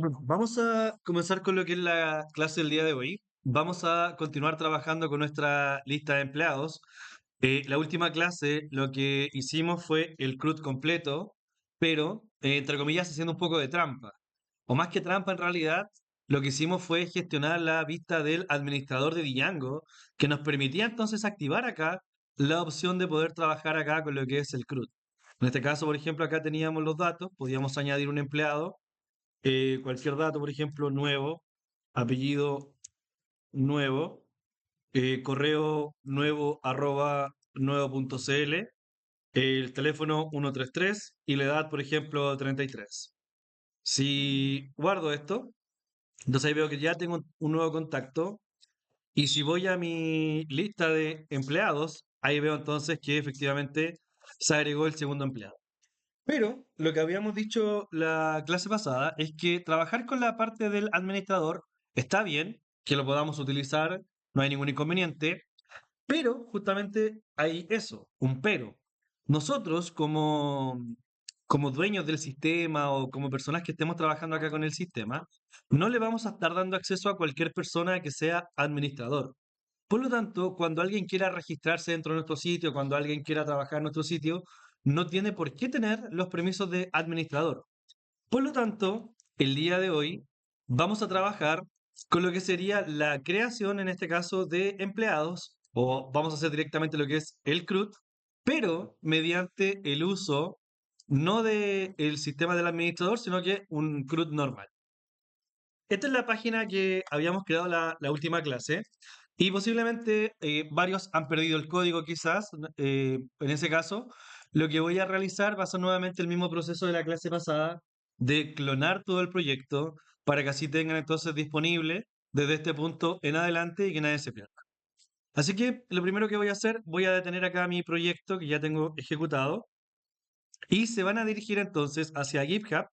Bueno, vamos a comenzar con lo que es la clase del día de hoy. Vamos a continuar trabajando con nuestra lista de empleados. La última clase lo que hicimos fue el CRUD completo, pero entre comillas haciendo un poco de trampa. O más que trampa en realidad, lo que hicimos fue gestionar la vista del administrador de Django, que nos permitía entonces activar acá la opción de poder trabajar acá con lo que es el CRUD. En este caso, por ejemplo, acá teníamos los datos, podíamos añadir un empleado, cualquier dato, por ejemplo, nuevo, apellido nuevo, correo nuevo arroba nuevo.cl, el teléfono 133 y la edad, por ejemplo, 33. Si guardo esto, entonces ahí veo que ya tengo un nuevo contacto y si voy a mi lista de empleados, ahí veo entonces que efectivamente se agregó el segundo empleado. Pero lo que habíamos dicho la clase pasada es que trabajar con la parte del administrador está bien, que lo podamos utilizar, no hay ningún inconveniente, pero justamente hay eso, un pero. Nosotros como dueños del sistema o como personas que estemos trabajando acá con el sistema, no le vamos a estar dando acceso a cualquier persona que sea administrador. Por lo tanto, cuando alguien quiera registrarse dentro de nuestro sitio, cuando alguien quiera trabajar en nuestro sitio, no tiene por qué tener los permisos de administrador. Por lo tanto, el día de hoy vamos a trabajar con lo que sería la creación, en este caso, de empleados, o vamos a hacer directamente lo que es el CRUD, pero mediante el uso no del sistema del administrador, sino que un CRUD normal. Esta es la página que habíamos creado la última clase y posiblemente varios han perdido el código quizás. En ese caso, lo que voy a realizar va a ser nuevamente el mismo proceso de la clase pasada de clonar todo el proyecto para que así tengan entonces disponible desde este punto en adelante y que nadie se pierda. Así que lo primero que voy a hacer, voy a detener acá mi proyecto que ya tengo ejecutado y se van a dirigir entonces hacia GitHub.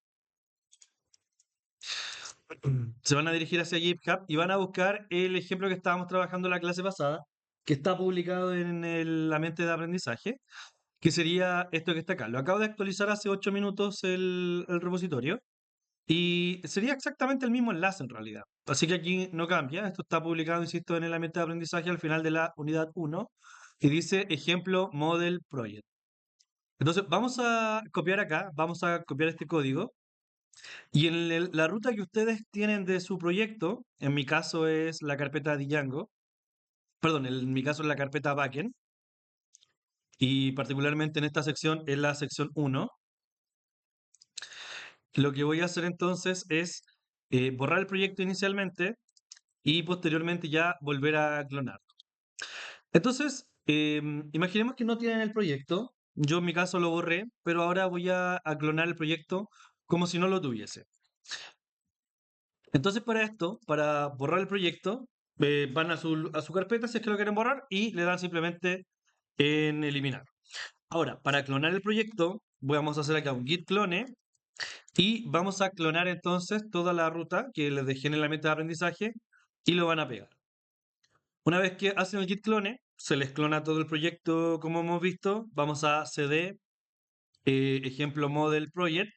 Se van a dirigir hacia GitHub y van a buscar el ejemplo que estábamos trabajando en la clase pasada, que está publicado en la mente de aprendizaje, que sería esto que está acá. Lo acabo de actualizar hace 8 minutos el repositorio y sería exactamente el mismo enlace en realidad. Así que aquí no cambia. Esto está publicado, insisto, en el mente de aprendizaje al final de la unidad 1 y dice ejemplo model project. Entonces vamos a copiar acá, vamos a copiar este código y en la ruta que ustedes tienen de su proyecto, en mi caso es la carpeta Django, perdón, en mi caso es la carpeta backend, y particularmente en esta sección es la sección 1, lo que voy a hacer entonces es borrar el proyecto inicialmente y posteriormente ya volver a clonar. Entonces, imaginemos que no tienen el proyecto, yo en mi caso lo borré, pero ahora voy a clonar el proyecto como si no lo tuviese. Entonces, para esto, para borrar el proyecto, van a su carpeta si es que lo quieren borrar y le dan simplemente en eliminar. Ahora, para clonar el proyecto, vamos a hacer acá un git clone y vamos a clonar entonces toda la ruta que les dejé en la meta de aprendizaje y lo van a pegar. Una vez que hacen el git clone, se les clona todo el proyecto como hemos visto. Vamos a cd ejemplo model project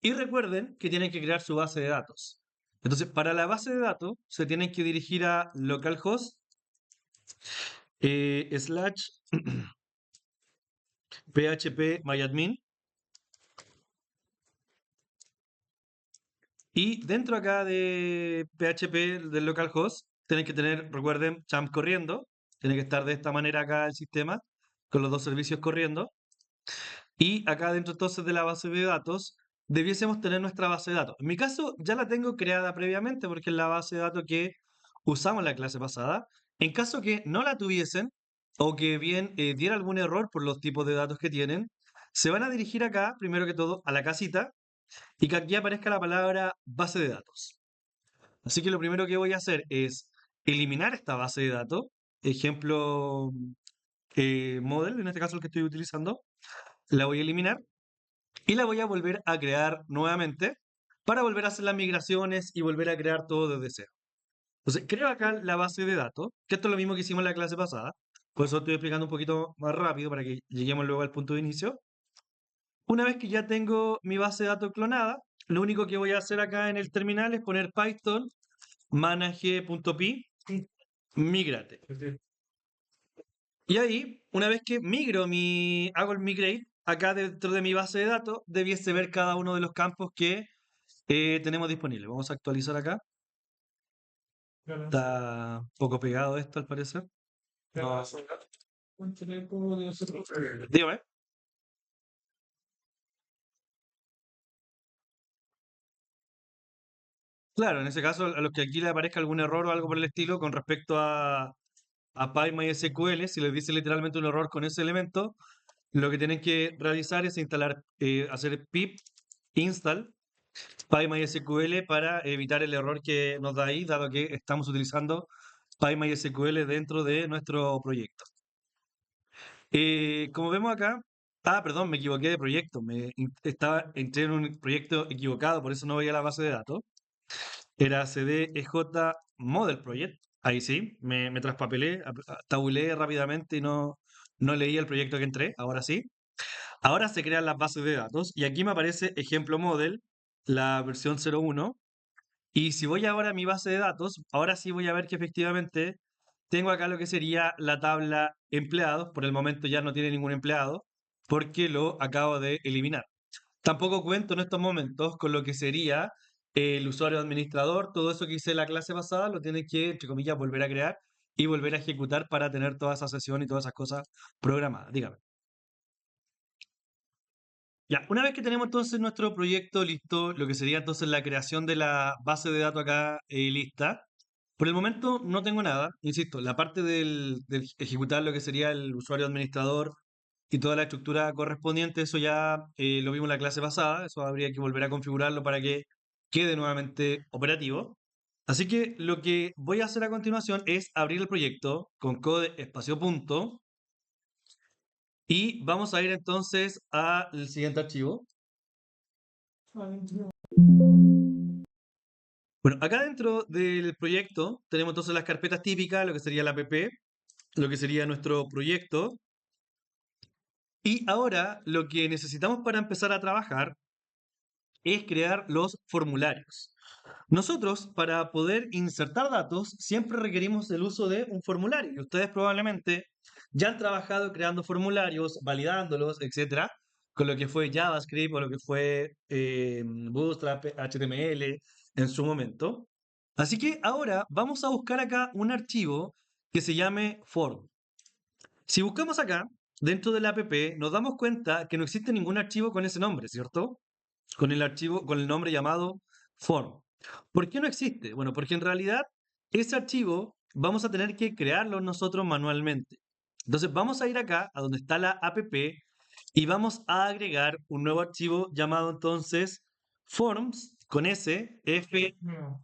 y recuerden que tienen que crear su base de datos. Entonces, para la base de datos se tienen que dirigir a localhost slash php myadmin y dentro acá de PHP del localhost tienen que tener, recuerden, champ corriendo, tiene que estar de esta manera acá el sistema con los dos servicios corriendo. Y acá dentro entonces de la base de datos, debiésemos tener nuestra base de datos. En mi caso ya la tengo creada previamente porque es la base de datos que usamos en la clase pasada. En caso que no la tuviesen o que bien diera algún error por los tipos de datos que tienen, se van a dirigir acá, primero que todo, a la casita y que aquí aparezca la palabra base de datos. Así que lo primero que voy a hacer es eliminar esta base de datos, ejemplo model, en este caso el que estoy utilizando, la voy a eliminar y la voy a volver a crear nuevamente para volver a hacer las migraciones y volver a crear todo desde cero. Entonces, creo acá la base de datos, que esto es lo mismo que hicimos en la clase pasada, por eso estoy explicando un poquito más rápido para que lleguemos luego al punto de inicio. Una vez que ya tengo mi base de datos clonada, lo único que voy a hacer acá en el terminal es poner Python manage.py migrate. Y ahí, una vez que hago el migrate, acá dentro de mi base de datos, debiese ver cada uno de los campos que tenemos disponibles. Vamos a actualizar acá. Está un poco pegado esto al parecer. No. Dígame. Claro, en ese caso, a los que aquí le aparezca algún error o algo por el estilo con respecto a PyMySQL, si les dice literalmente un error con ese elemento, lo que tienen que realizar es hacer pip install PyMySQL para evitar el error que nos da ahí, dado que estamos utilizando PyMySQL dentro de nuestro proyecto. Como vemos acá, perdón, me equivoqué de proyecto, entré en un proyecto equivocado, por eso no veía la base de datos. Era CDEJ Model Project. Ahí sí, me traspapelé, tabulé rápidamente y no leí el proyecto que entré. Ahora sí. Ahora se crean las bases de datos y aquí me aparece ejemplo model, la versión 01. Y si voy ahora a mi base de datos, ahora sí voy a ver que efectivamente tengo acá lo que sería la tabla empleados. Por el momento ya no tiene ningún empleado porque lo acabo de eliminar. Tampoco cuento en estos momentos con lo que sería el usuario administrador. Todo eso que hice en la clase pasada lo tiene que, entre comillas, volver a crear y volver a ejecutar para tener toda esa sesión y todas esas cosas programadas. Dígame. Ya, una vez que tenemos entonces nuestro proyecto listo, lo que sería entonces la creación de la base de datos acá lista, por el momento no tengo nada, insisto, la parte del ejecutar lo que sería el usuario administrador y toda la estructura correspondiente, eso ya lo vimos en la clase pasada, eso habría que volver a configurarlo para que quede nuevamente operativo. Así que lo que voy a hacer a continuación es abrir el proyecto con code espacio punto y vamos a ir entonces al siguiente archivo. Bueno, acá dentro del proyecto tenemos entonces las carpetas típicas, lo que sería la app, lo que sería nuestro proyecto. Y ahora lo que necesitamos para empezar a trabajar es crear los formularios. Nosotros, para poder insertar datos, siempre requerimos el uso de un formulario. Y ustedes probablemente ya han trabajado creando formularios, validándolos, etcétera, con lo que fue JavaScript o lo que fue Bootstrap, HTML en su momento. Así que ahora vamos a buscar acá un archivo que se llame form. Si buscamos acá, dentro de la app, nos damos cuenta que no existe ningún archivo con ese nombre, ¿cierto? Con el nombre llamado form. ¿Por qué no existe? Bueno, porque en realidad ese archivo vamos a tener que crearlo nosotros manualmente. Entonces vamos a ir acá a donde está la app y vamos a agregar un nuevo archivo llamado entonces forms con s forms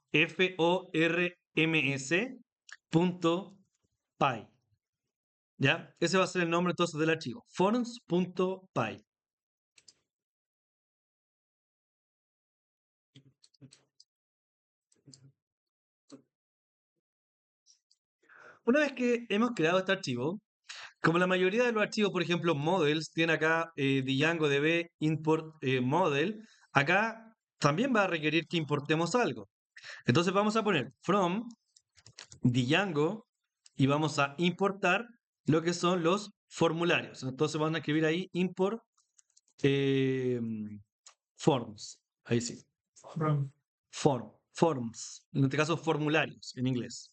punto py. ¿Ya? Ese va a ser el nombre entonces del archivo, forms.py. Una vez que hemos creado este archivo, como la mayoría de los archivos, por ejemplo, models, tiene acá DjangoDB import model, acá también va a requerir que importemos algo. Entonces vamos a poner from Django y vamos a importar lo que son los formularios. Entonces vamos a escribir ahí import eh, forms. Ahí sí. Forms. En este caso, formularios en inglés.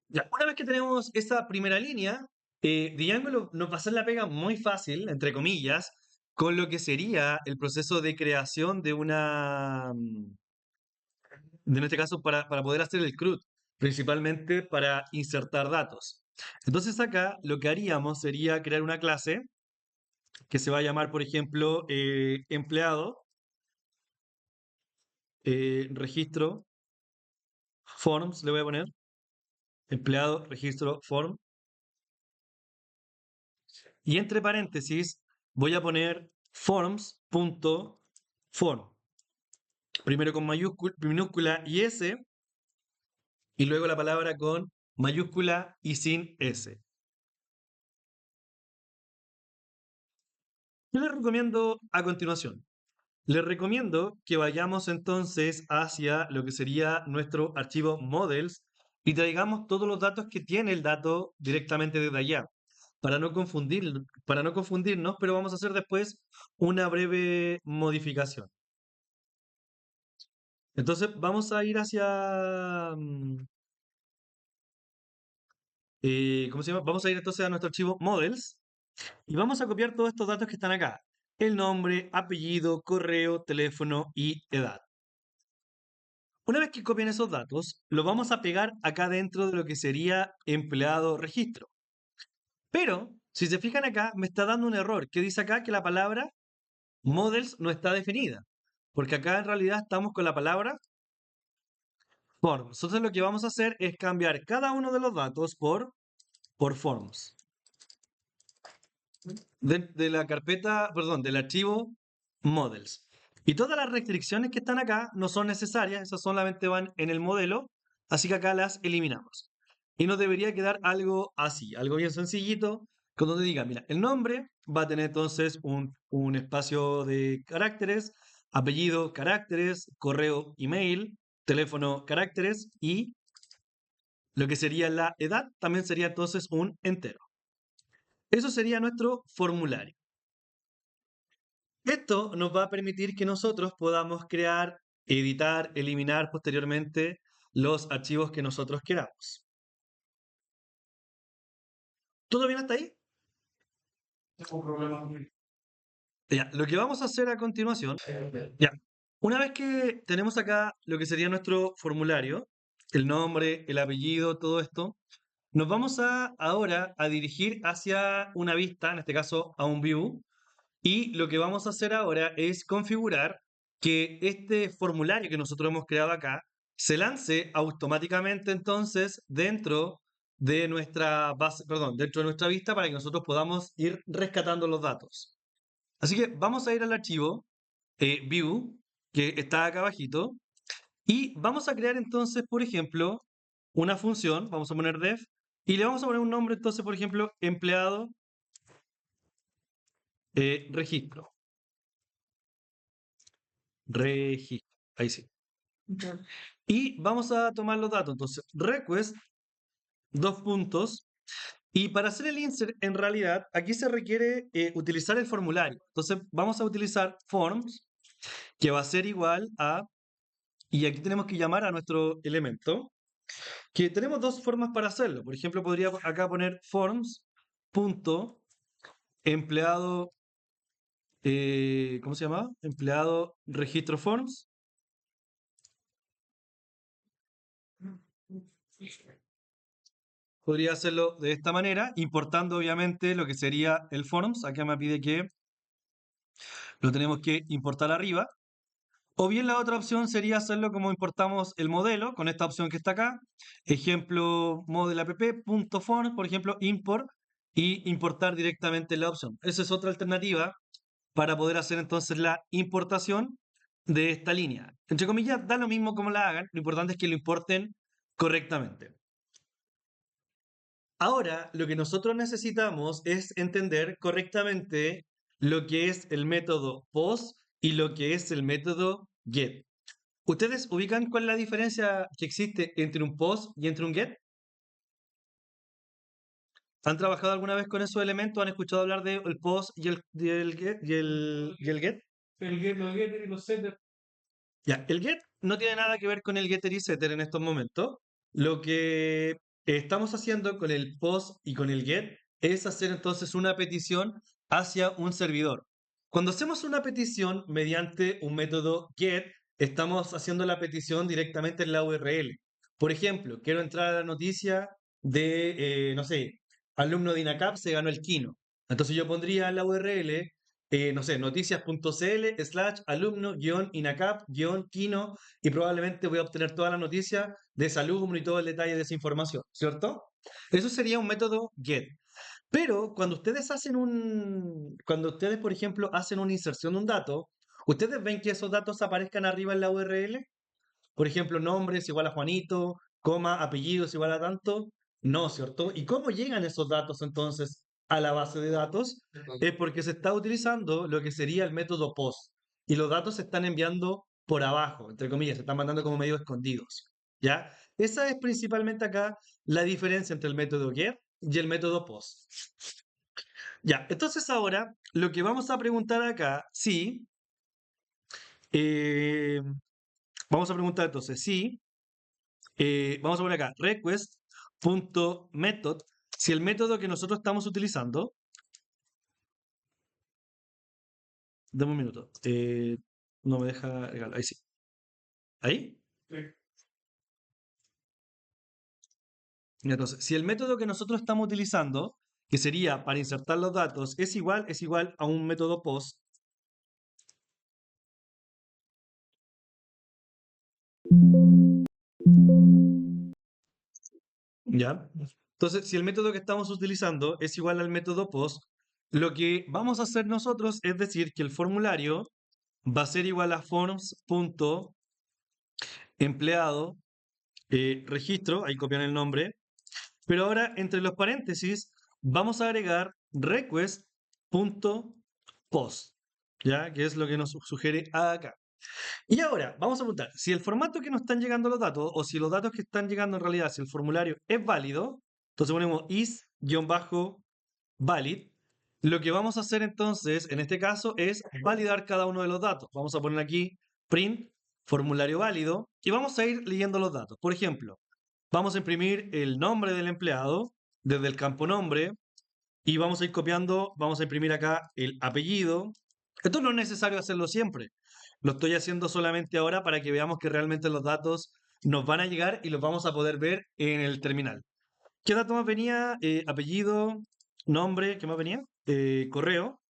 Ya, una vez que tenemos esa primera línea, Django nos va a hacer la pega muy fácil, entre comillas, con lo que sería el proceso de creación en este caso, para poder hacer el CRUD, principalmente para insertar datos. Entonces acá lo que haríamos sería crear una clase que se va a llamar, por ejemplo, empleado, registro, forms, le voy a poner, empleado, registro, form, y entre paréntesis voy a poner forms.form. Primero con minúscula y S, y luego la palabra con mayúscula y sin S. ¿Qué les recomiendo a continuación? Les recomiendo que vayamos entonces hacia lo que sería nuestro archivo models y traigamos todos los datos que tiene el dato directamente desde allá, para no confundirnos, pero vamos a hacer después una breve modificación. Entonces vamos a ir hacia, ¿cómo se llama? Vamos a ir entonces a nuestro archivo models y vamos a copiar todos estos datos que están acá. El nombre, apellido, correo, teléfono y edad. Una vez que copien esos datos, los vamos a pegar acá dentro de lo que sería empleado registro. Pero, si se fijan acá, me está dando un error que dice acá que la palabra models no está definida. Porque acá en realidad estamos con la palabra forms. Entonces lo que vamos a hacer es cambiar cada uno de los datos por forms. De la carpeta, perdón, del archivo models. Y todas las restricciones que están acá no son necesarias, esas solamente van en el modelo, así que acá las eliminamos. Y nos debería quedar algo así, algo bien sencillito, con donde diga, mira, el nombre va a tener entonces un espacio de caracteres, apellido, caracteres, correo, email, teléfono, caracteres y lo que sería la edad también sería entonces un entero. Eso sería nuestro formulario. Esto nos va a permitir que nosotros podamos crear, editar, eliminar posteriormente los archivos que nosotros queramos. ¿Todo bien hasta ahí? Tengo problemas con el- Ya, lo que vamos a hacer a continuación, ya, una vez que tenemos acá lo que sería nuestro formulario, el nombre, el apellido, todo esto, nos vamos ahora a dirigir hacia una vista, en este caso a un view, y lo que vamos a hacer ahora es configurar que este formulario que nosotros hemos creado acá se lance automáticamente entonces dentro de nuestra base, perdón, dentro de nuestra vista para que nosotros podamos ir rescatando los datos. Así que vamos a ir al archivo view que está acá abajito y vamos a crear entonces, por ejemplo, una función, vamos a poner def y le vamos a poner un nombre entonces, por ejemplo, empleado registro. Registro. Ahí sí. Ya. Y vamos a tomar los datos. Entonces, request, dos puntos. Y para hacer el insert, en realidad, aquí se requiere utilizar el formulario. Entonces, vamos a utilizar forms, que va a ser igual a, y aquí tenemos que llamar a nuestro elemento, que tenemos dos formas para hacerlo. Por ejemplo, podría acá poner forms, punto, empleado, ¿cómo se llama? Empleado registro forms. Podría hacerlo de esta manera, importando obviamente lo que sería el forms. Acá me pide que lo tenemos que importar arriba. O bien la otra opción sería hacerlo como importamos el modelo, con esta opción que está acá. Ejemplo, model app.forms, por ejemplo, import, y importar directamente la opción. Esa es otra alternativa para poder hacer entonces la importación de esta línea. Entre comillas, da lo mismo como la hagan, lo importante es que lo importen correctamente. Ahora, lo que nosotros necesitamos es entender correctamente lo que es el método post y lo que es el método get. ¿Ustedes ubican cuál es la diferencia que existe entre un post y entre un get? ¿Han trabajado alguna vez con esos elementos? ¿Han escuchado hablar del post y el get? Y el get? Los getter y los setter. Ya, el get no tiene nada que ver con el getter y setter en estos momentos. Lo que estamos haciendo con el post y con el get es hacer entonces una petición hacia un servidor. Cuando hacemos una petición mediante un método get, estamos haciendo la petición directamente en la URL. Por ejemplo, quiero entrar a la noticia de, no sé, alumno de INACAP se ganó el Kino. Entonces yo pondría en la URL no sé, noticias.cl/alumno-inacap-kino y probablemente voy a obtener toda la noticia de ese alumno y todo el detalle de esa información, ¿cierto? Eso sería un método get. Pero cuando ustedes, por ejemplo, hacen una inserción de un dato, ¿ustedes ven que esos datos aparezcan arriba en la URL? Por ejemplo, nombre es igual a Juanito, coma, apellido es igual a tanto. No, ¿cierto? ¿Y cómo llegan esos datos entonces a la base de datos, es porque se está utilizando lo que sería el método POST. Y los datos se están enviando por abajo, entre comillas, se están mandando como medio escondidos. ¿Ya? Esa es principalmente acá la diferencia entre el método GET y el método POST. Ya, entonces ahora lo que vamos a preguntar acá, sí, eh, vamos a preguntar entonces, sí, vamos a poner acá request.method, si el método que nosotros estamos utilizando, dame un minuto, no me deja regalar, ahí sí, ahí, Sí. entonces, si el método que nosotros estamos utilizando, que sería para insertar los datos, es igual a un método POST, ¿ya? Entonces, si el método que estamos utilizando es igual al método POST, lo que vamos a hacer nosotros es decir que el formulario va a ser igual a forms.empleado registro, ahí copian el nombre, pero ahora entre los paréntesis vamos a agregar request.post, ¿ya? Que es lo que nos sugiere acá. Y ahora, vamos a preguntar, si el formato que nos están llegando los datos, o si los datos que están llegando en realidad, si el formulario es válido, entonces ponemos is-valid. Lo que vamos a hacer entonces, en este caso, es validar cada uno de los datos. Vamos a poner aquí print, formulario válido, y vamos a ir leyendo los datos. Por ejemplo, vamos a imprimir el nombre del empleado desde el campo nombre, y vamos a ir copiando, vamos a imprimir acá el apellido. Esto no es necesario hacerlo siempre. Lo estoy haciendo solamente ahora para que veamos que realmente los datos nos van a llegar y los vamos a poder ver en el terminal. ¿Qué dato más venía? Apellido, nombre, ¿qué más venía? Correo,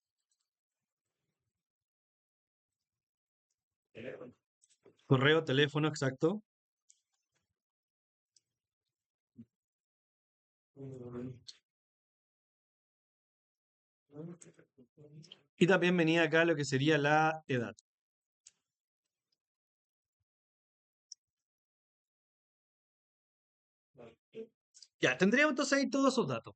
correo, teléfono, exacto. Y también venía acá lo que sería la edad. Ya, tendríamos entonces ahí todos esos datos.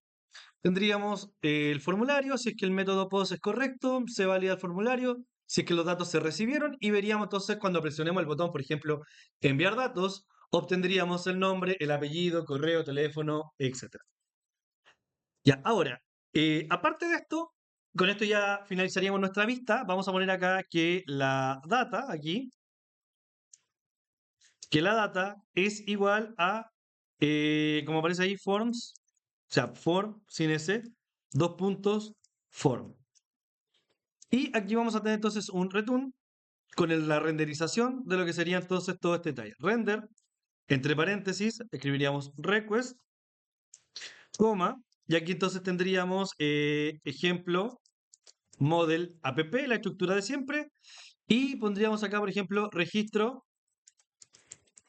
Tendríamos el formulario, si es que el método POST es correcto, se valida el formulario, si es que los datos se recibieron y veríamos entonces cuando presionemos el botón, por ejemplo, enviar datos, obtendríamos el nombre, el apellido, correo, teléfono, etcétera. Ya, ahora, aparte de esto, con esto ya finalizaríamos nuestra vista. Vamos a poner acá que la data, aquí, que la data es igual a, como aparece ahí, forms, o sea, form sin s, dos puntos, form. Y aquí vamos a tener entonces un return con la renderización de lo que sería entonces todo este detalle. Render, entre paréntesis, escribiríamos request, coma, y aquí entonces tendríamos ejemplo, model app, la estructura de siempre, y pondríamos acá, por ejemplo, registro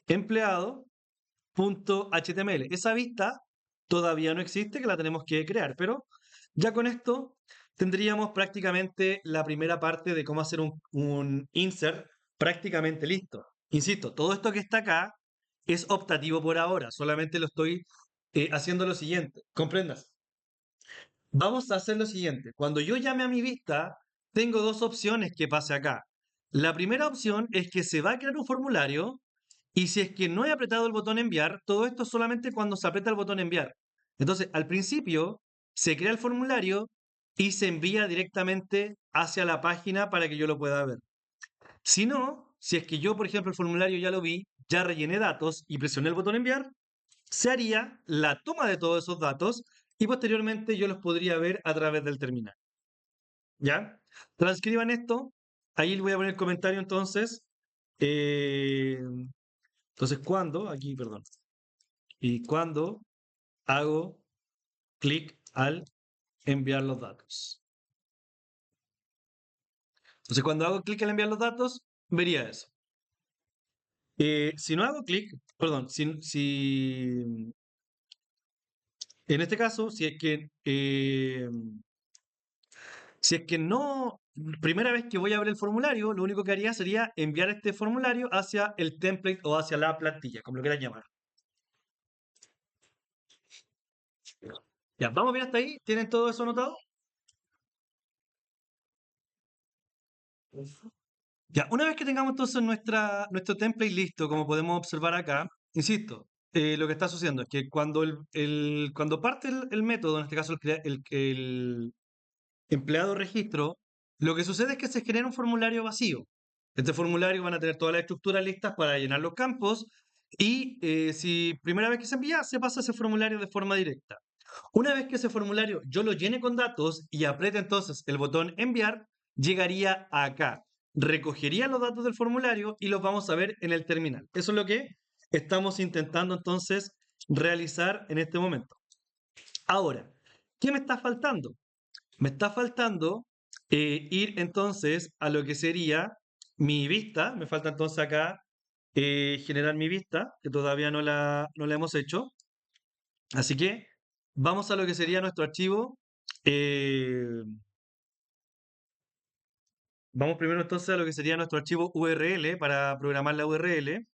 empleado.html. Esa vista todavía no existe, que la tenemos que crear, pero ya con esto tendríamos prácticamente la primera parte de cómo hacer un insert prácticamente listo. Insisto, todo esto que está acá es optativo por ahora, solamente lo estoy haciendo lo siguiente, comprendas. Vamos a hacer lo siguiente, cuando yo llame a mi vista, tengo dos opciones que pase acá. La primera opción es que se va a crear un formulario y si es que no he apretado el botón enviar, todo esto solamente cuando se aprieta el botón enviar. Entonces, al principio, se crea el formulario y se envía directamente hacia la página para que yo lo pueda ver. Si no, si es que yo, por ejemplo, el formulario ya lo vi, ya rellené datos y presioné el botón enviar, se haría la toma de todos esos datos y posteriormente yo los podría ver a través del terminal. ¿Ya? Transcriban esto. Ahí les voy a poner el comentario entonces. Eh, entonces, cuando, aquí, perdón. Y cuando hago clic al enviar los datos. Entonces, cuando hago clic al enviar los datos, vería eso. Si no hago clic, perdón, en este caso, si es que no, primera vez que voy a ver el formulario, lo único que haría sería enviar este formulario hacia el template o hacia la plantilla, como lo quieran llamar. Ya, vamos bien hasta ahí. ¿Tienen todo eso anotado? Ya, una vez que tengamos entonces nuestro template listo, como podemos observar acá, insisto, lo que está sucediendo es que cuando parte el método, en este caso el empleado registro, lo que sucede es que se genera un formulario vacío. Este formulario van a tener todas las estructuras listas para llenar los campos y si primera vez que se envía, se pasa ese formulario de forma directa. Una vez que ese formulario yo lo llene con datos y apriete entonces el botón enviar, llegaría acá. Recogería los datos del formulario y los vamos a ver en el terminal. Eso es lo que estamos intentando entonces realizar en este momento. Ahora, ¿qué me está faltando? Me está faltando ir entonces a lo que sería mi vista. Me falta entonces acá generar mi vista, que todavía no la hemos hecho. Así que vamos a lo que sería nuestro archivo. eh, Vamos primero entonces a lo que sería nuestro archivo URL para programar la URL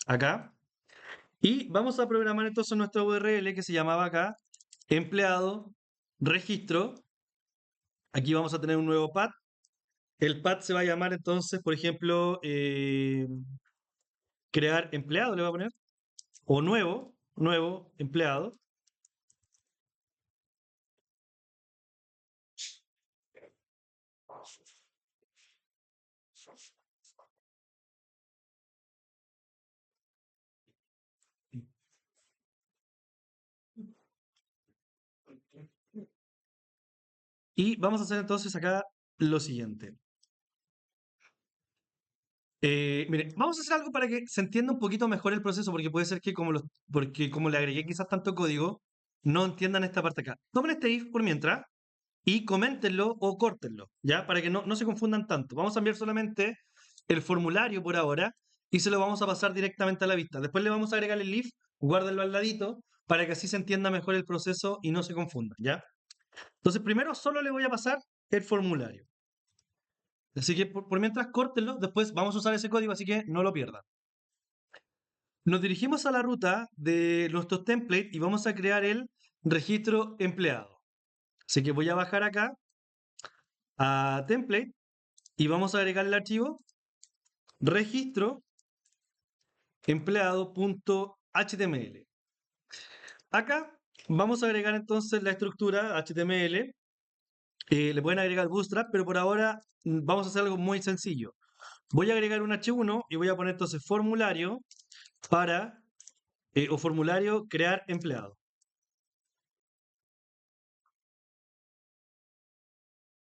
acá. Y vamos a programar entonces nuestra URL que se llamaba acá empleado registro. Aquí vamos a tener un nuevo path. El path se va a llamar entonces, por ejemplo, crear empleado, le voy a poner, o nuevo empleado. Y vamos a hacer entonces acá lo siguiente. Mire, vamos a hacer algo para que se entienda un poquito mejor el proceso, porque puede ser que porque como le agregué quizás tanto código, no entiendan esta parte acá. Tomen este if por mientras y coméntenlo o córtenlo, ¿ya? Para que no se confundan tanto. Vamos a enviar solamente el formulario por ahora y se lo vamos a pasar directamente a la vista. Después le vamos a agregar el if, guárdenlo al ladito, para que así se entienda mejor el proceso y no se confundan, ¿ya? Entonces, primero solo le voy a pasar el formulario. Así que por mientras córtenlo, después vamos a usar ese código, así que no lo pierdan. Nos dirigimos a la ruta de nuestros templates y vamos a crear el registro empleado. Así que voy a bajar acá a template y vamos a agregar el archivo registro empleado.html. Acá vamos a agregar entonces la estructura HTML. Le pueden agregar Bootstrap, pero por ahora vamos a hacer algo muy sencillo. Voy a agregar un H1 y voy a poner entonces formulario para, o formulario crear empleado.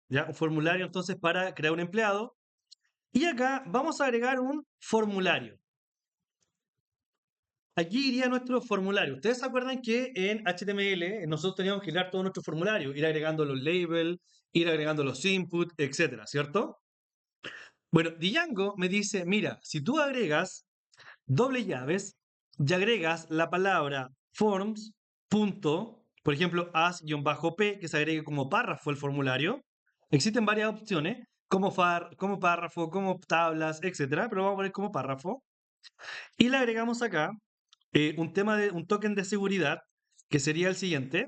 ¿Ya? Un formulario entonces para crear un empleado. Y acá vamos a agregar un formulario. Aquí iría nuestro formulario. Ustedes se acuerdan que en HTML nosotros teníamos que crear todo nuestro formulario, ir agregando los labels, ir agregando los inputs, etcétera, ¿cierto? Bueno, Django me dice, mira, si tú agregas doble llaves y agregas la palabra forms, punto, por ejemplo, as-p, que se agregue como párrafo el formulario. Existen varias opciones, como párrafo, como tablas, etcétera, pero vamos a poner como párrafo. Y le agregamos acá un token de seguridad que sería el siguiente,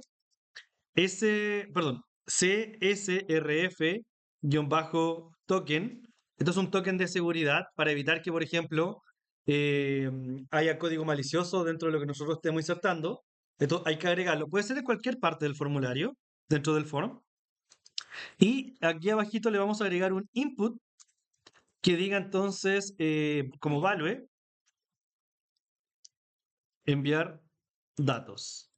CSRF-token. Esto es un token de seguridad para evitar que, por ejemplo, eh, haya código malicioso dentro de lo que nosotros estemos insertando. Esto hay que agregarlo. Puede ser en cualquier parte del formulario, dentro del form. Y aquí abajito le vamos a agregar un input que diga entonces, como value, enviar datos.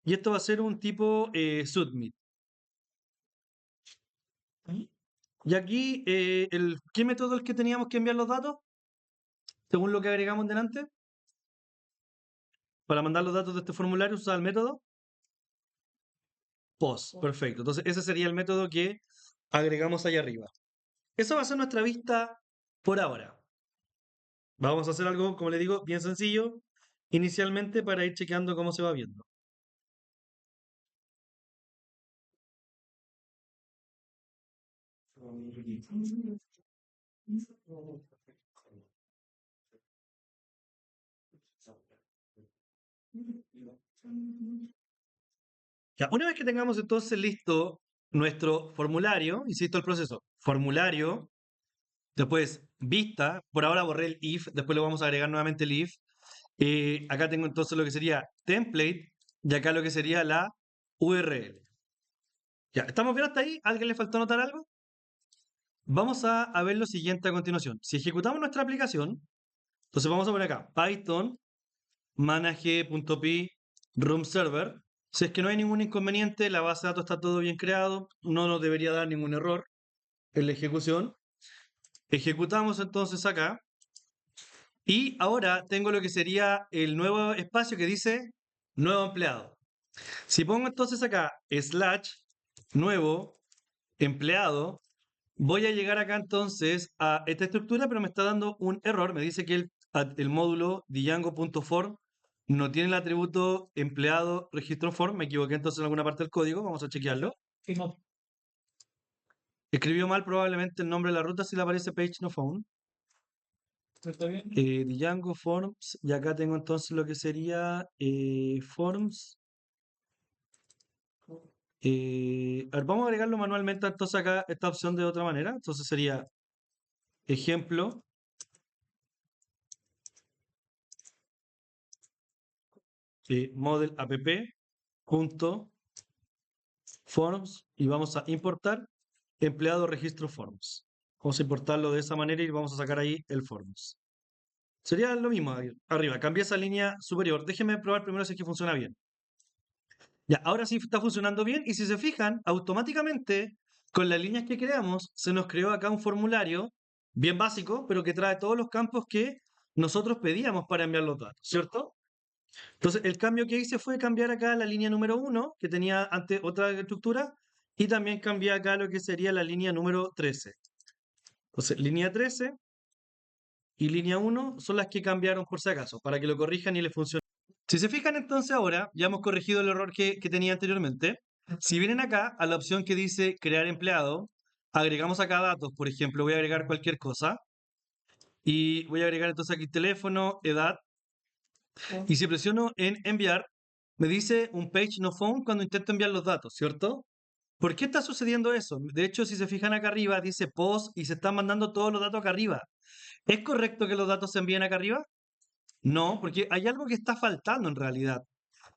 Y esto va a ser un tipo submit. Y aquí, ¿qué método es el que teníamos que enviar los datos? Según lo que agregamos delante. Para mandar los datos de este formulario, usar el método post. Perfecto. Entonces, ese sería el método que agregamos ahí arriba. Eso va a ser nuestra vista por ahora. Vamos a hacer algo, como le digo, bien sencillo inicialmente para ir chequeando cómo se va viendo. Ya, una vez que tengamos entonces listo nuestro formulario, insisto el proceso, formulario, después vista, por ahora borré el if, después le vamos a agregar nuevamente el if. Acá tengo entonces lo que sería template y acá lo que sería la URL. Ya, ¿estamos bien hasta ahí? ¿A ¿Alguien le faltó anotar algo? Vamos a ver lo siguiente a continuación. Si ejecutamos nuestra aplicación, entonces vamos a poner acá Python manage.py room server. Si es que no hay ningún inconveniente, la base de datos está todo bien creado, no nos debería dar ningún error en la ejecución. Ejecutamos entonces acá y ahora tengo lo que sería el nuevo espacio que dice nuevo empleado. Si pongo entonces acá slash nuevo empleado, voy a llegar acá entonces a esta estructura, pero me está dando un error. Me dice que el módulo Django.form no tiene el atributo empleado registro form. Me equivoqué entonces en alguna parte del código. Vamos a chequearlo. Sí, no, Escribió mal probablemente el nombre de la ruta si le aparece page no found. ¿está bien? Django forms. Y acá tengo entonces lo que sería forms. A ver, vamos a agregarlo manualmente entonces acá esta opción de otra manera. Entonces sería ejemplo. Model app punto forms y vamos a importar empleado registro forms. Vamos a importarlo de esa manera y vamos a sacar ahí el forms. Sería lo mismo arriba. Cambié esa línea superior. Déjenme probar primero si es que funciona bien. Ya, ahora sí está funcionando bien y si se fijan, automáticamente con las líneas que creamos se nos creó acá un formulario bien básico, pero que trae todos los campos que nosotros pedíamos para enviar los datos, ¿cierto? Entonces, el cambio que hice fue cambiar acá la línea número 1, que tenía antes otra estructura, y también cambié acá lo que sería la línea número 13. Entonces, línea 13 y línea 1 son las que cambiaron por si acaso, para que lo corrijan y les funcione. Si se fijan entonces ahora, ya hemos corregido el error que tenía anteriormente. Si vienen acá a la opción que dice crear empleado, agregamos acá datos, por ejemplo, voy a agregar cualquier cosa y voy a agregar entonces aquí teléfono, edad, y si presiono en enviar, me dice un page no found cuando intento enviar los datos, ¿cierto? ¿Por qué está sucediendo eso? De hecho, si se fijan acá arriba, dice post y se están mandando todos los datos acá arriba. ¿Es correcto que los datos se envíen acá arriba? No, porque hay algo que está faltando en realidad.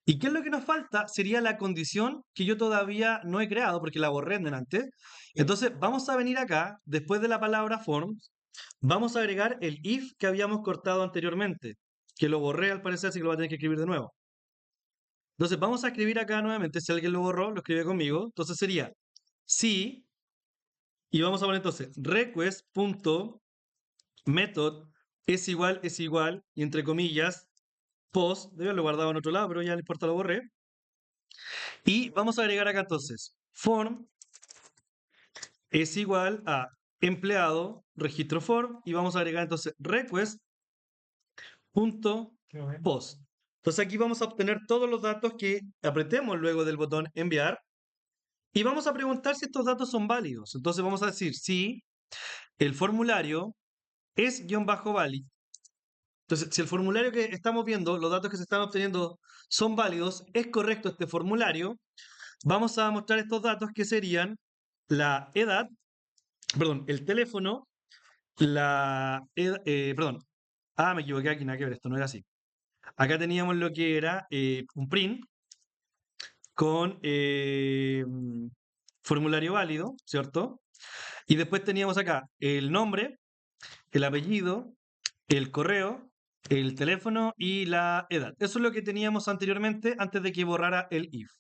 ¿Y qué es lo que nos falta? Sería la condición que yo todavía no he creado porque la borré en delante. Entonces, vamos a venir acá, después de la palabra forms, vamos a agregar el if que habíamos cortado anteriormente, que lo borré al parecer, así que lo voy a tener que escribir de nuevo. Entonces, vamos a escribir acá nuevamente, si alguien lo borró, lo escribe conmigo. Entonces sería si, y vamos a poner entonces request.method es igual, y entre comillas, post, debe haberlo guardado en otro lado, pero ya no importa, lo borré. Y vamos a agregar acá entonces form es igual a empleado, registro form, y vamos a agregar entonces Qué bueno. request.post. Entonces aquí vamos a obtener todos los datos que apretemos luego del botón enviar y vamos a preguntar si estos datos son válidos. Entonces vamos a decir si el formulario es guión bajo válido. Entonces, si el formulario que estamos viendo, los datos que se están obteniendo son válidos, es correcto este formulario, vamos a mostrar estos datos que serían la edad, perdón, el teléfono, perdón, me equivoqué aquí, nada que ver, esto no era así. Acá teníamos lo que era un print con formulario válido, ¿cierto? Y después teníamos acá el nombre, el apellido, el correo, el teléfono y la edad. Eso es lo que teníamos anteriormente antes de que borrara el if.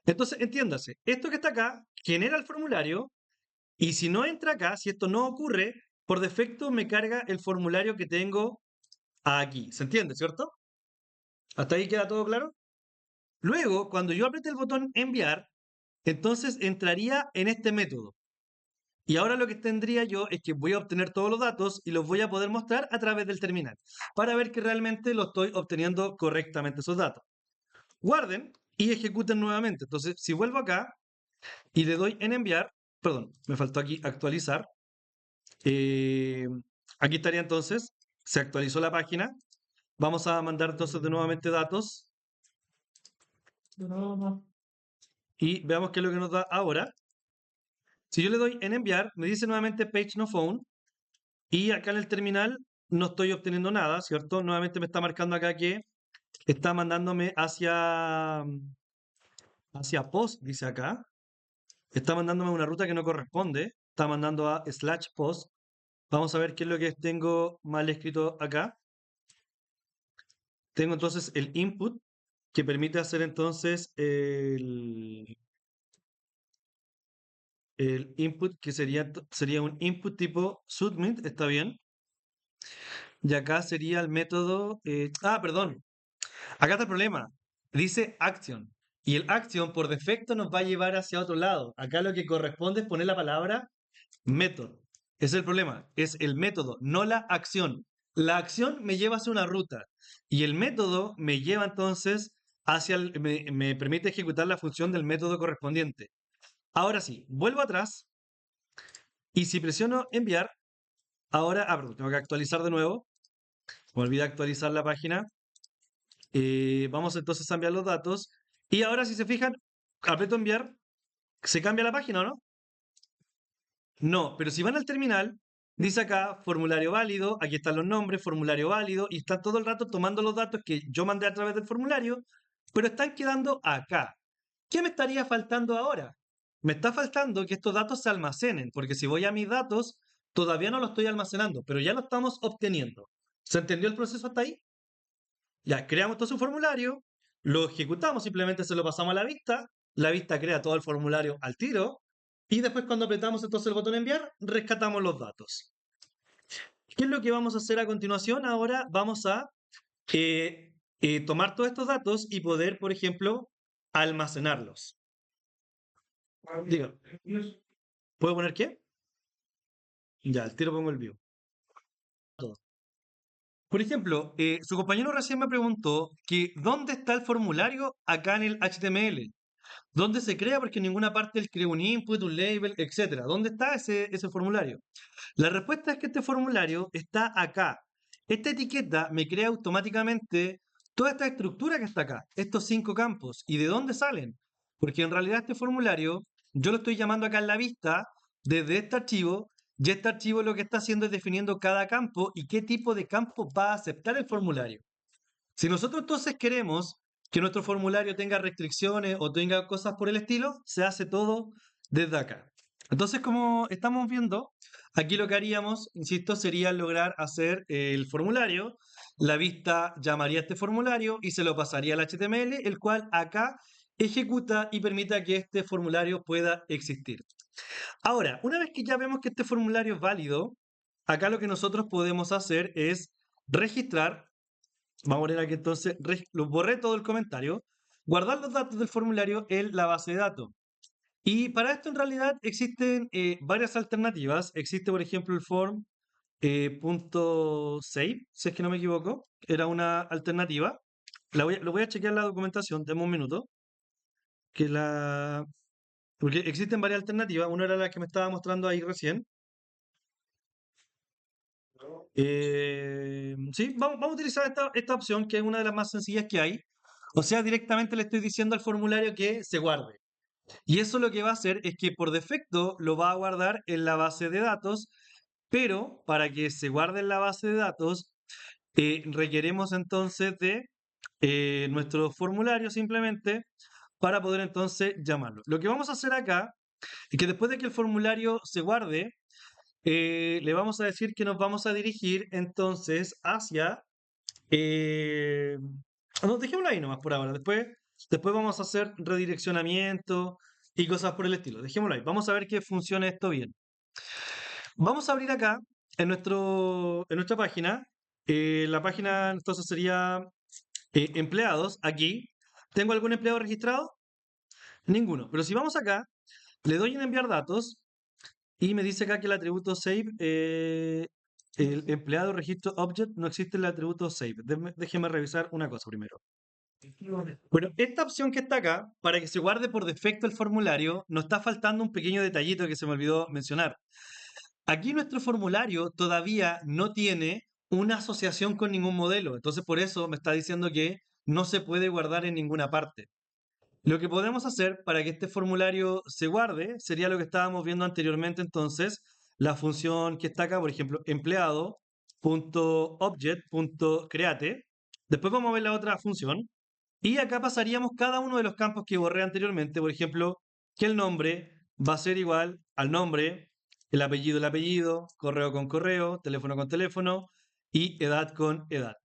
Entonces, entiéndase, esto que está acá genera el formulario y si no entra acá, si esto no ocurre, por defecto me carga el formulario que tengo aquí. ¿Se entiende, cierto? ¿Hasta ahí queda todo claro? Luego, cuando yo apriete el botón enviar, entonces entraría en este método. Y ahora lo que tendría yo es que voy a obtener todos los datos y los voy a poder mostrar a través del terminal para ver que realmente lo estoy obteniendo correctamente esos datos. Guarden y ejecuten nuevamente. Entonces, si vuelvo acá y le doy en enviar, perdón, me faltó aquí actualizar. eh, Aquí estaría entonces, se actualizó la página. Vamos a mandar entonces de nuevamente datos. No, no. y veamos qué es lo que nos da ahora. Si yo le doy en enviar, me dice nuevamente page no found y acá en el terminal no estoy obteniendo nada, ¿cierto? Nuevamente me está marcando acá que está mandándome hacia post, dice acá. Está mandándome una ruta que no corresponde. Está mandando a slash post. Vamos a ver qué es lo que tengo mal escrito acá. Tengo entonces el input que permite hacer entonces el input que sería un input tipo submit, está bien. Y acá sería el método. Perdón. Acá está el problema. Dice action. Y el action por defecto nos va a llevar hacia otro lado. Acá lo que corresponde es poner la palabra method. Ese es el problema. Es el método, no la acción. La acción me lleva hacia una ruta. Y el método me lleva entonces me permite ejecutar la función del método correspondiente. Ahora sí, vuelvo atrás. Y si presiono enviar, ahora, perdón, tengo que actualizar de nuevo. Me olvidé actualizar la página. Vamos entonces a enviar los datos. Y ahora, si se fijan, aprieto enviar, se cambia la página, ¿o no? No, pero si van al terminal, dice acá formulario válido, aquí están los nombres, formulario válido, y están todo el rato tomando los datos que yo mandé a través del formulario, pero están quedando acá. ¿Qué me estaría faltando ahora? Me está faltando que estos datos se almacenen, porque si voy a mis datos, todavía no los estoy almacenando, pero ya lo estamos obteniendo. ¿Se entendió el proceso hasta ahí? Ya, creamos todo su formulario, lo ejecutamos, simplemente se lo pasamos a la vista crea todo el formulario al tiro, y después cuando apretamos entonces el botón enviar, rescatamos los datos. ¿Qué es lo que vamos a hacer a continuación? Ahora vamos a tomar todos estos datos y poder, por ejemplo, almacenarlos. Diga, ¿puedo poner qué? Ya, al tiro pongo el view. Por ejemplo, su compañero recién me preguntó que ¿dónde está el formulario acá en el HTML? ¿Dónde se crea? Porque en ninguna parte él crea un input, un label, etcétera. ¿Dónde está ese formulario? La respuesta es que este formulario está acá. Esta etiqueta me crea automáticamente toda esta estructura que está acá, estos 5 campos. ¿Y de dónde salen? Porque en realidad este formulario yo lo estoy llamando acá en la vista desde este archivo y este archivo lo que está haciendo es definiendo cada campo y qué tipo de campo va a aceptar el formulario. Si nosotros entonces queremos que nuestro formulario tenga restricciones o tenga cosas por el estilo, se hace todo desde acá. Entonces, como estamos viendo, aquí lo que haríamos, insisto, sería lograr hacer el formulario. La vista llamaría a este formulario y se lo pasaría al HTML, el cual acá ejecuta y permita que este formulario pueda existir. Ahora, una vez que ya vemos que este formulario es válido, acá lo que nosotros podemos hacer es registrar. Vamos a poner aquí entonces, lo borré todo el comentario, guardar los datos del formulario en la base de datos. Y para esto en realidad existen varias alternativas. Existe, por ejemplo, el form .save, si es que no me equivoco, era una alternativa. Lo voy a chequear la documentación, demos un minuto. Porque existen varias alternativas. Una era la que me estaba mostrando ahí recién. Sí, vamos a utilizar esta opción, que es una de las más sencillas que hay. O sea, directamente le estoy diciendo al formulario que se guarde. Y eso lo que va a hacer es que por defecto lo va a guardar en la base de datos, pero para que se guarde en la base de datos, requeremos entonces de nuestro formulario simplemente para poder entonces llamarlo. Lo que vamos a hacer acá es que después de que el formulario se guarde, le vamos a decir que nos vamos a dirigir entonces hacia... no, dejémoslo ahí nomás por ahora. Después vamos a hacer redireccionamiento y cosas por el estilo. Dejémoslo ahí. Vamos a ver que funcione esto bien. Vamos a abrir acá en nuestra página. La página entonces sería empleados. Aquí. ¿Tengo algún empleado registrado? Ninguno. Pero si vamos acá, le doy en enviar datos y me dice acá que el atributo save, el empleado registro object, no existe el atributo save. Déjeme revisar una cosa primero. Bueno, esta opción que está acá, para que se guarde por defecto el formulario, nos está faltando un pequeño detallito que se me olvidó mencionar. Aquí nuestro formulario todavía no tiene una asociación con ningún modelo, entonces por eso me está diciendo que no se puede guardar en ninguna parte. Lo que podemos hacer para que este formulario se guarde sería lo que estábamos viendo anteriormente, entonces, la función que está acá, por ejemplo, empleado.object.create. Después vamos a ver la otra función. Y acá pasaríamos cada uno de los campos que borré anteriormente. Por ejemplo, que el nombre va a ser igual al nombre, el apellido, correo con correo, teléfono con teléfono y edad con edad.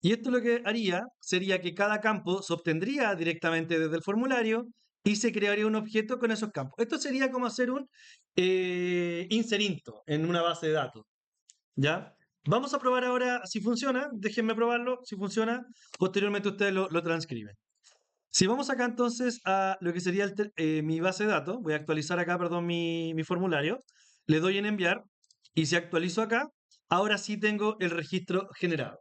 Y esto lo que haría sería que cada campo se obtendría directamente desde el formulario y se crearía un objeto con esos campos. Esto sería como hacer un inserinto en una base de datos. ¿Ya? Vamos a probar ahora si funciona. Déjenme probarlo. Si funciona, posteriormente ustedes lo transcriben. Si vamos acá entonces a lo que sería mi base de datos, voy a actualizar acá, perdón, mi formulario, le doy en enviar y si actualizo acá, ahora sí tengo el registro generado.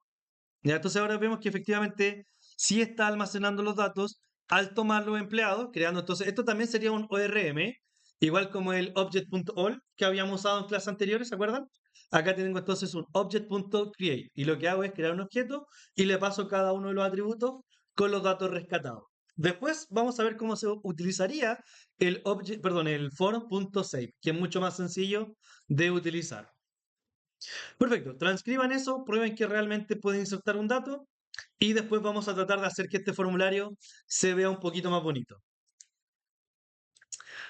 ¿Ya? Entonces ahora vemos que efectivamente sí está almacenando los datos al tomar los empleados, creando entonces, esto también sería un ORM, igual como el object.all que habíamos usado en clases anteriores, ¿se acuerdan? Acá tengo entonces un object.create y lo que hago es crear un objeto y le paso cada uno de los atributos con los datos rescatados. Después vamos a ver cómo se utilizaría el form.save, que es mucho más sencillo de utilizar. Perfecto, transcriban eso, prueben que realmente pueden insertar un dato y después vamos a tratar de hacer que este formulario se vea un poquito más bonito.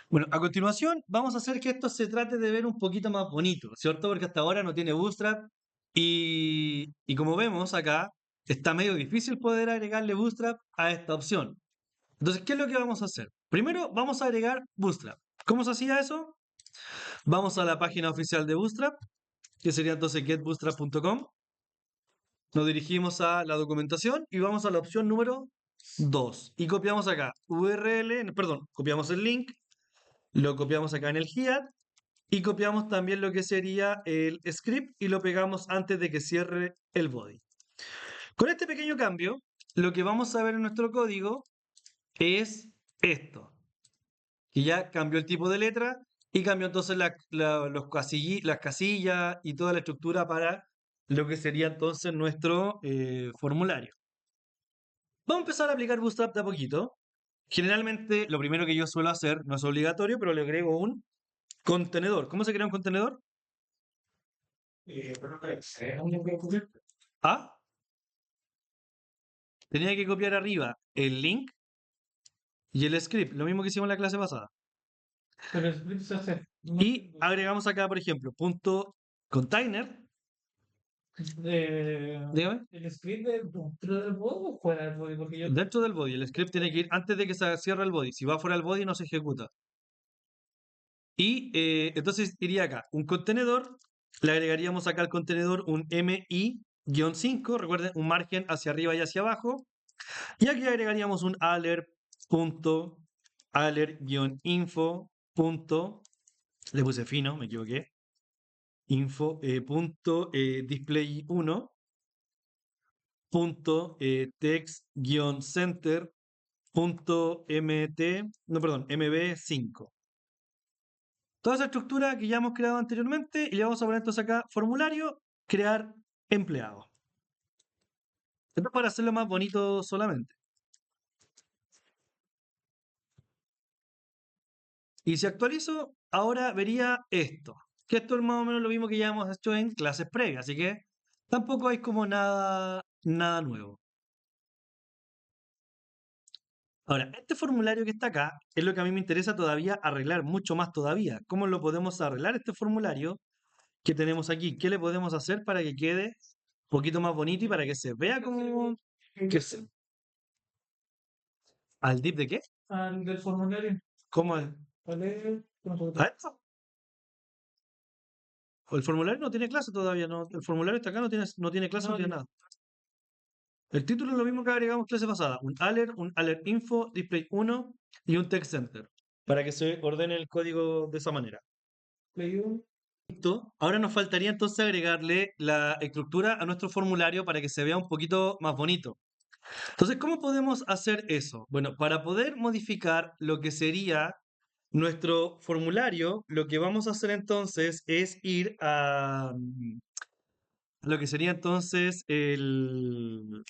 Bueno, a continuación vamos a hacer que esto se trate de ver un poquito más bonito, ¿cierto? Porque hasta ahora no tiene Bootstrap y como vemos acá, está medio difícil poder agregarle Bootstrap a esta opción. Entonces, ¿qué es lo que vamos a hacer? Primero vamos a agregar Bootstrap. ¿Cómo se hacía eso? Vamos a la página oficial de Bootstrap, que sería entonces getbootstrap.com. Nos dirigimos a la documentación y vamos a la opción número 2. Y copiamos acá URL, perdón, copiamos el link, lo copiamos acá en el head y copiamos también lo que sería el script y lo pegamos antes de que cierre el body. Con este pequeño cambio, lo que vamos a ver en nuestro código es esto, que ya cambió el tipo de letra y cambió entonces las casillas y toda la estructura para lo que sería entonces nuestro formulario. Vamos a empezar a aplicar Bootstrap de a poquito. Generalmente, lo primero que yo suelo hacer, no es obligatorio, pero le agrego un contenedor. ¿Cómo se crea un contenedor? Pero que sea un documento. A. Tenía que copiar arriba el link y el script, lo mismo que hicimos en la clase pasada. Pero el split se hace. No Y entiendo. agregamos acá, por ejemplo, punto container. Dígame. El split dentro del bot o fuera del bot, porque yo. Dentro del body. El script tiene que ir antes de que se cierre el body. Si va fuera del body, no se ejecuta. Y entonces iría acá, un contenedor, le agregaríamos acá al contenedor un MI-5, recuerden, un margen hacia arriba y hacia abajo, y aquí agregaríamos un alert.alert-info. Le puse fino, me equivoqué, info, display 1, text-center, no, perdón, mb5. Toda esa estructura que ya hemos creado anteriormente y le vamos a poner entonces acá formulario, crear empleado. Esto es para hacerlo más bonito solamente. Y si actualizo, ahora vería esto. Que esto es más o menos lo mismo que ya hemos hecho en clases previas, así que tampoco hay como nada nuevo. Ahora, este formulario que está acá es lo que a mí me interesa todavía arreglar, mucho más todavía. ¿Cómo lo podemos arreglar este formulario que tenemos aquí? ¿Qué le podemos hacer para que quede un poquito más bonito y para que se vea como que se... ¿Al div de qué? Al del formulario. ¿Cómo es? ¿Vale? ¿A esto? El formulario no tiene clase todavía, no, el formulario está acá, no tiene clase, no No, tiene nada. El título es lo mismo que agregamos clase pasada, un alert info, display 1 y un text center, para que se ordene el código de esa manera. leí un. Listo. Ahora nos faltaría entonces agregarle la estructura a nuestro formulario para que se vea un poquito más bonito. Entonces, ¿cómo podemos hacer eso? Bueno, para poder modificar lo que sería nuestro formulario, lo que vamos a hacer entonces es ir a lo que sería entonces el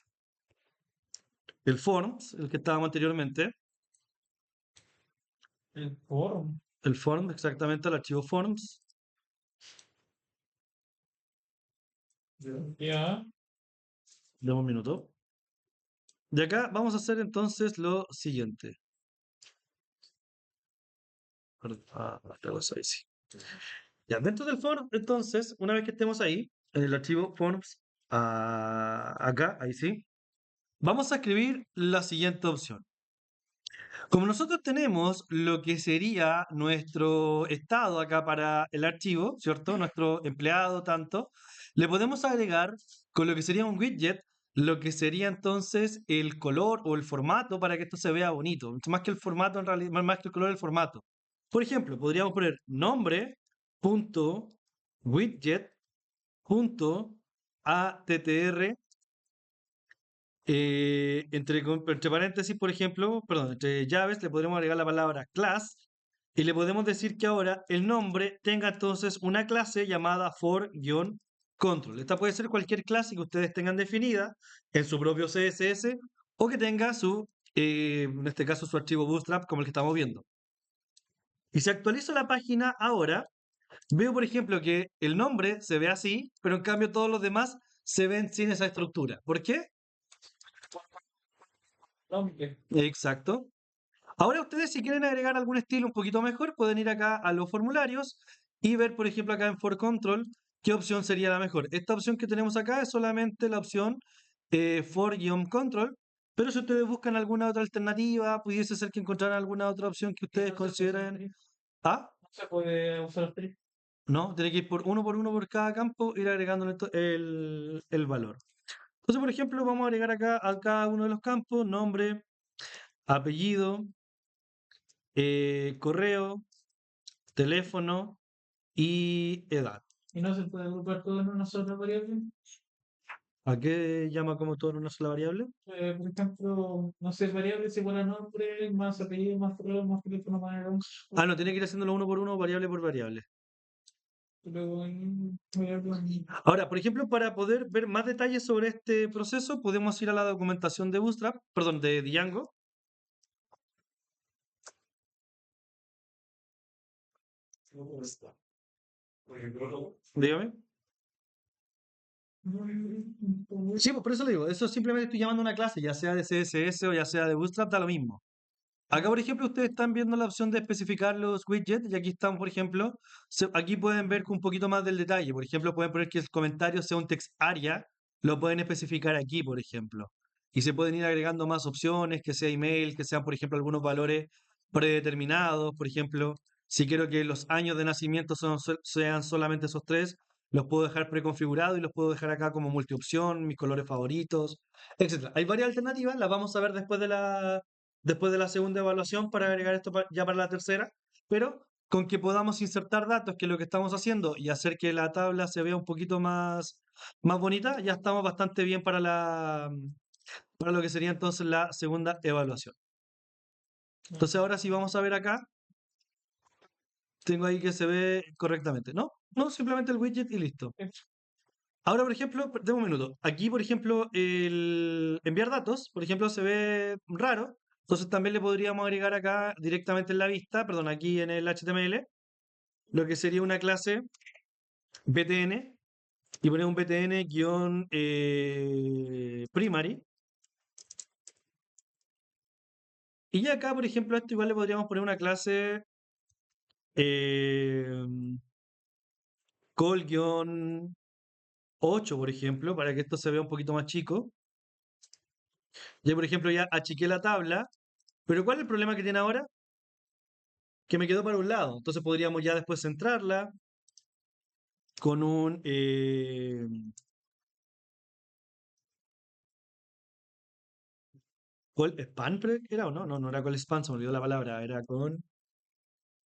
forms, el que estábamos anteriormente. el form. El form, exactamente, el archivo forms. Ya. Dame un minuto. De acá vamos a hacer entonces lo siguiente. Ahí sí. Ya, dentro del form, entonces, una vez que estemos ahí, en el archivo forms, acá, ahí sí, vamos a escribir la siguiente opción. Como nosotros tenemos lo que sería nuestro estado acá para el archivo, ¿cierto? Nuestro empleado, tanto, le podemos agregar con lo que sería un widget, lo que sería entonces el color o el formato para que esto se vea bonito. Más que el formato, en realidad, más que el color, el formato. Por ejemplo, podríamos poner nombre.widget.attr entre paréntesis, por ejemplo, perdón, entre llaves le podremos agregar la palabra class y le podemos decir que ahora el nombre tenga entonces una clase llamada for-control. Esta puede ser cualquier clase que ustedes tengan definida en su propio CSS o que tenga en este caso, su archivo Bootstrap como el que estamos viendo. Y si actualizo la página ahora, veo, por ejemplo, que el nombre se ve así, pero en cambio todos los demás se ven sin esa estructura. ¿Por qué? Nombre. Exacto. Ahora ustedes si quieren agregar algún estilo un poquito mejor, pueden ir acá a los formularios y ver, por ejemplo, acá en For Control, qué opción sería la mejor. Esta opción que tenemos acá es solamente la opción For-Control, pero si ustedes buscan alguna otra alternativa, pudiese ser que encontraran alguna otra opción que Y ustedes no se puede usar consideren. Ah, no se puede usar strip. no, tiene que ir por uno por cada campo, ir agregando el valor. Entonces, por ejemplo, vamos a agregar acá a cada uno de los campos nombre, apellido, correo, teléfono y edad. Y no se puede agrupar todo en una sola variable. ¿A qué llama como todo en una sola variable? Por ejemplo, no sé, variables igual a nombre, más apellido, más correo, más teléfono, más edad. Ah, no, tiene que ir haciéndolo uno por uno, variable por variable. Luego variable. Ahora, por ejemplo, para poder ver más detalles sobre este proceso, podemos ir a la documentación de Bootstrap, perdón, de Django. Dígame. Sí, pues por eso le digo, eso simplemente estoy llamando a una clase, ya sea de CSS o ya sea de Bootstrap, da lo mismo. Acá, por ejemplo, ustedes están viendo la opción de especificar los widgets y aquí están, por ejemplo, aquí pueden ver con un poquito más del detalle. Por ejemplo, pueden poner que el comentario sea un text area, lo pueden especificar aquí, por ejemplo. Y se pueden ir agregando más opciones, que sea email, que sean, por ejemplo, algunos valores predeterminados. Por ejemplo, si quiero que los años de nacimiento sean solamente esos tres, los puedo dejar preconfigurados y los puedo dejar acá como multiopción, mis colores favoritos, etcétera. Hay varias alternativas, las vamos a ver después de la segunda evaluación para agregar esto ya para la tercera, pero con que podamos insertar datos, que es lo que estamos haciendo, y hacer que la tabla se vea un poquito más bonita, ya estamos bastante bien para lo que sería entonces la segunda evaluación. Entonces ahora sí vamos a ver acá, tengo ahí que se ve correctamente. No, no, simplemente el widget y listo. Ahora, por ejemplo, deme un minuto. Aquí, por ejemplo, el enviar datos, por ejemplo, se ve raro. Entonces también le podríamos agregar acá directamente en la vista, perdón, aquí en el HTML, lo que sería una clase btn y poner un btn-primary. Y acá, por ejemplo, a esto igual le podríamos poner una clase eh, call-8, por ejemplo, para que esto se vea un poquito más chico. Ya, por ejemplo, ya achiqué la tabla, pero ¿cuál es el problema que tiene ahora? Que me quedó para un lado. Entonces podríamos ya después centrarla con un... ¿Call span era o no? No, no era call span, se me olvidó la palabra. Era con...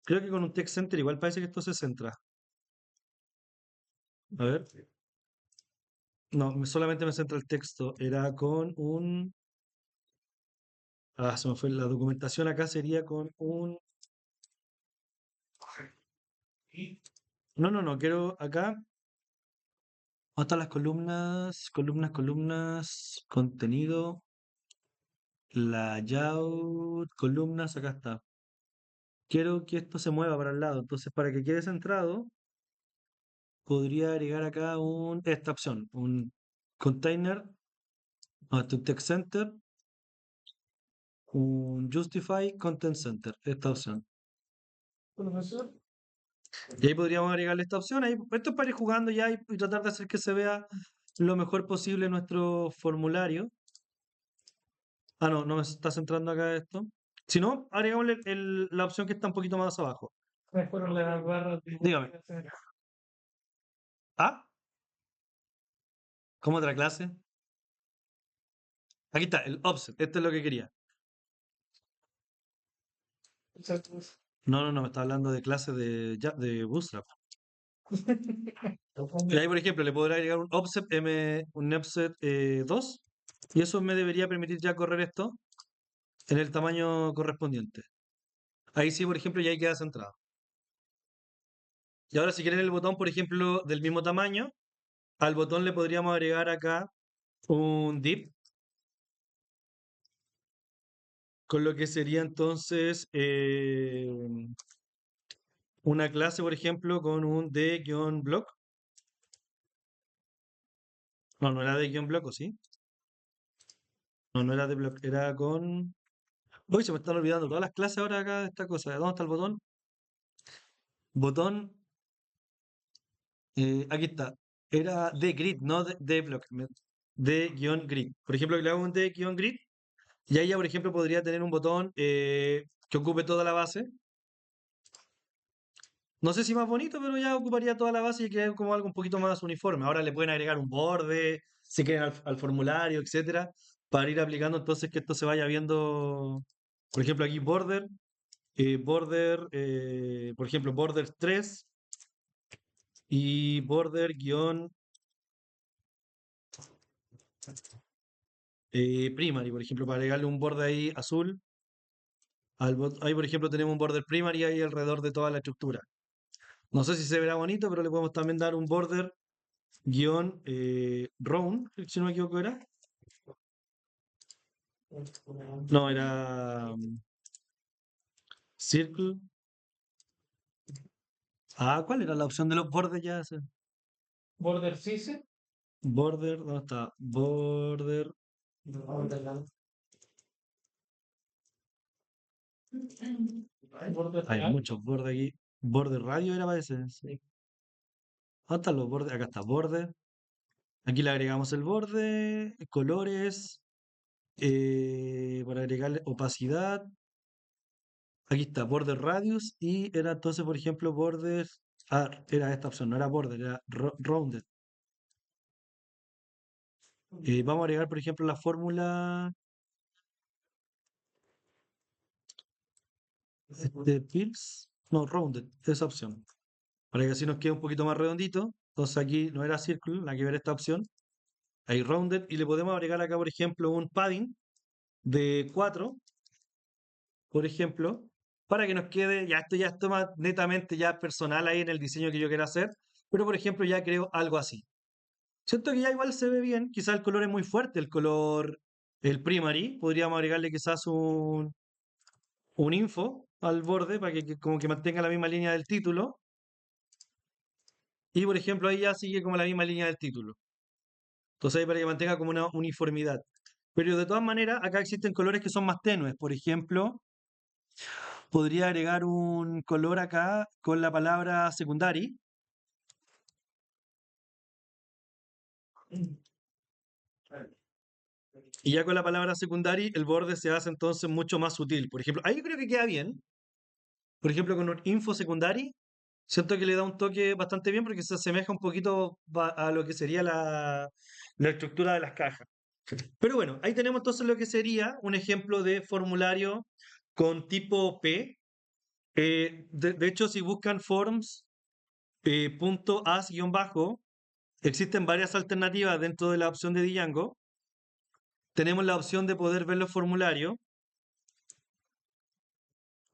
Creo que con un text center igual parece que esto se centra. A ver. No, solamente me centra el texto. Era con un... Ah, se me fue. La documentación acá sería con un... No, no, no. Quiero acá... ¿Dónde están las columnas? Columnas, columnas, contenido, layout, columnas, acá está. quiero que esto se mueva para el lado. Entonces, para que quede centrado, podría agregar acá esta opción, un container, to text center, un justify content center, esta opción. Profesor, Y ahí podríamos agregarle esta opción. Ahí, esto es para ir jugando ya y tratar de hacer que se vea lo mejor posible nuestro formulario. Ah, no, no me está centrando acá esto. Si no, agregamos la opción que está un poquito más abajo. me fueron las barras de Dígame. multiplicación. Ah, ¿cómo otra clase? Aquí está, el offset. Esto es lo que quería. Exacto. No, no, no, me está hablando de clases de Bootstrap. Y ahí, por ejemplo, le podrá agregar un offset 2 y eso me debería permitir ya correr esto en el tamaño correspondiente. Ahí sí, por ejemplo, ya ahí queda centrado. Y ahora si quieren el botón, por ejemplo, del mismo tamaño, al botón le podríamos agregar acá un div, con lo que sería entonces una clase, por ejemplo, con un d-block. No, no era d-block, ¿o sí? No, no era de block, era con... Uy, se me están olvidando todas las clases ahora acá de esta cosa. ¿Dónde está el botón? Botón, aquí está. Era de grid, no de block. De-grid. Por ejemplo, que le hago un de-grid. Y ahí ya, por ejemplo, podría tener un botón que ocupe toda la base. No sé si más bonito, pero ya ocuparía toda la base y quedaría como algo un poquito más uniforme. Ahora le pueden agregar un borde, si quieren al formulario, etcétera, para ir aplicando entonces que esto se vaya viendo. Por ejemplo, aquí por ejemplo, border 3 y border guión primary, por ejemplo, para agregarle un borde ahí azul. Ahí, por ejemplo, tenemos un border primary ahí alrededor de toda la estructura. No sé si se verá bonito, pero le podemos también dar un border guión round, si no me equivoco era. No, era circle. Ah, ¿cuál era la opción de los bordes ya? Border CISE. Border, ¿dónde está? Border. Border Hay real. muchos bordes aquí. Border radio era parece. Sí. ¿Dónde están los bordes? Acá está border. Aquí le agregamos el borde, colores, para agregarle opacidad. Aquí está border radius y era entonces, por ejemplo, border. Ah, era esta opción, no era border, era rounded. Vamos a agregar, por ejemplo, la fórmula de pills. No, rounded, esa opción. Para que así nos quede un poquito más redondito. Entonces aquí no era círculo, la que ver esta opción. Hay rounded y le podemos agregar acá, por ejemplo, un padding de 4 por ejemplo, para que nos quede, ya esto más netamente ya personal ahí en el diseño que yo quiera hacer, pero por ejemplo ya creo algo así. Siento que ya igual se ve bien, quizás el color es muy fuerte, el primary, podríamos agregarle quizás un info al borde para que como que mantenga la misma línea del título, y por ejemplo ahí ya sigue como la misma línea del título. Entonces ahí para que mantenga como una uniformidad. Pero de todas maneras, acá existen colores que son más tenues. Por ejemplo, podría agregar un color acá con la palabra secondary. Y ya con la palabra secondary, el borde se hace entonces mucho más sutil. Por ejemplo, ahí yo creo que queda bien. Por ejemplo, con un info secondary, siento que le da un toque bastante bien porque se asemeja un poquito a lo que sería la estructura de las cajas. Pero bueno, ahí tenemos entonces lo que sería un ejemplo de formulario con tipo P. De hecho, si buscan forms punto as-bajo, existen varias alternativas dentro de la opción de Django. Tenemos la opción de poder ver los formularios,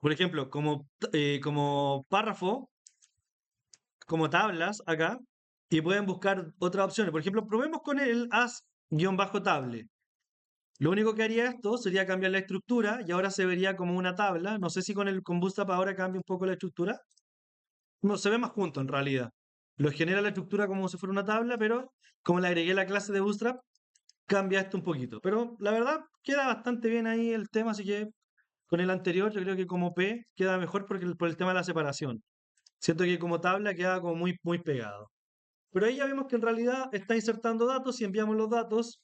por ejemplo, como párrafo, como tablas acá, y pueden buscar otras opciones. Por ejemplo, probemos con el as-table. Lo único que haría esto sería cambiar la estructura y ahora se vería como una tabla. No sé si con Bootstrap ahora cambia un poco la estructura. No, se ve más junto en realidad. Lo genera la estructura como si fuera una tabla, pero como le agregué la clase de Bootstrap, cambia esto un poquito. Pero la verdad queda bastante bien ahí el tema, así que con el anterior yo creo que como P queda mejor porque por el tema de la separación. Siento que como tabla queda como muy, muy pegado. Pero ahí ya vemos que en realidad está insertando datos y enviamos los datos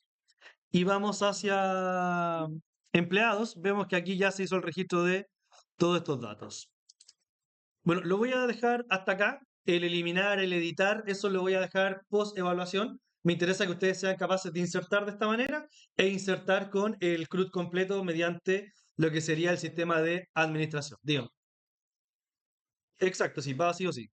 y vamos hacia empleados. Vemos que aquí ya se hizo el registro de todos estos datos. Bueno, lo voy a dejar hasta acá. El eliminar, el editar, eso lo voy a dejar post evaluación. Me interesa que ustedes sean capaces de insertar de esta manera e insertar con el CRUD completo mediante lo que sería el sistema de administración. Digamos. Exacto, sí, va sí o sí.